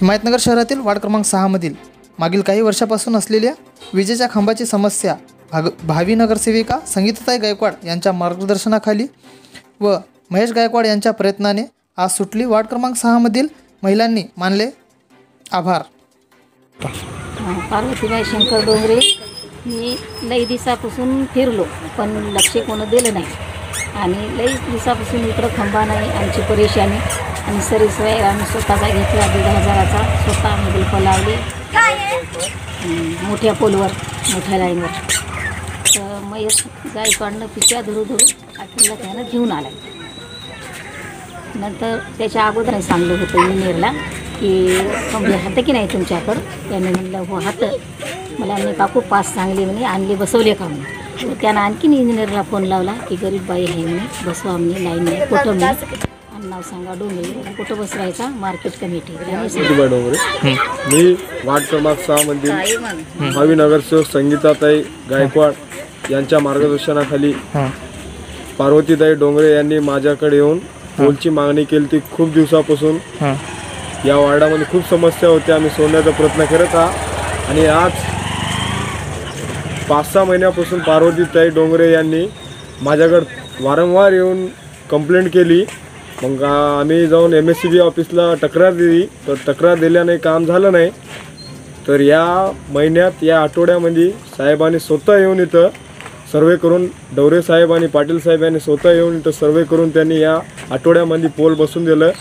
हिमायतनगर शहरातील वार्ड क्रमांक 6 मधील मागील काही वर्षापासून असलेल्या विजेच्या खांबाची समस्या भावी नगरसेविका संगीताताई गायकवाड यांच्या मार्गदर्शनाखाली व महेश गायकवाड यांच्या प्रयत्नाने आज सुटली। वार्ड क्रमांक 6 मधील महिलांनी मानले आभार। पार्वतीबाई शंकर डोंगरे, मी लई दिवसापासून फिरलो पण लक्ष कोण दिलं नाही आणि लई दिवसापासून इकडं खंबा नाही, आमची परेशानी आणि सरीसवाई आम्ही स्वतःचा घेतला 1,500चा, स्वतः आम्ही बल्ब लावले मोठ्या पोलवर, मोठ्या लाईनवर। तर महेश गायकवाडनं पिशव्या धरू आपल्याला त्यानं घेऊन आला। नंतर त्याच्या अगोदर सांगलं होतं इंजिनियरला की खंबे हात की नाही तुमच्याकडं, त्याने म्हणलं हो हात। मला म्हणे काकू पास चांगले म्हणे आणले बसवले का म्हणे। तर त्यानं आणखीन इंजिनियरला फोन लावला की गरीब बाई आहे म्हणे, बसवा म्हणे लाईन नाही कुठं म्हणे, आणि नाव सांगा डोंगरे, कुठं बसवायचा मार्केट कमिटी। डोंगरे, मी वार्ड क्रमांक 6 मध्ये भावी नगरसेवक संगीताताई गायकवाड यांच्या मार्गदर्शनाखाली पार्वतीताई डोंगरे यांनी माझ्याकडे येऊन पोलची मागणी केली ती। खूप दिवसापासून या वार्डामध्ये खूप समस्या होत्या, आम्ही सोडण्याचा प्रयत्न करत आहोत आणि आज 5-6 महिन्यापासून पार्वतीताई डोंगरे यांनी माझ्याकडे वारंवार येऊन कंप्लेंट केली। मग आम्ही जाऊन MSCB ऑफिसला तक्रार दिली, तर तक्रार दिल्याने काम झालं नाही। तर या महिन्यात या आठवड्यामध्ये साहेबांनी स्वतः येऊन इथं सर्वे करून, डोंगरे साहेब आणि पाटील साहेब यांनी स्वतः येऊन इथं सर्वे करून त्यांनी या आठवड्यामध्ये पोल बसून दिलं।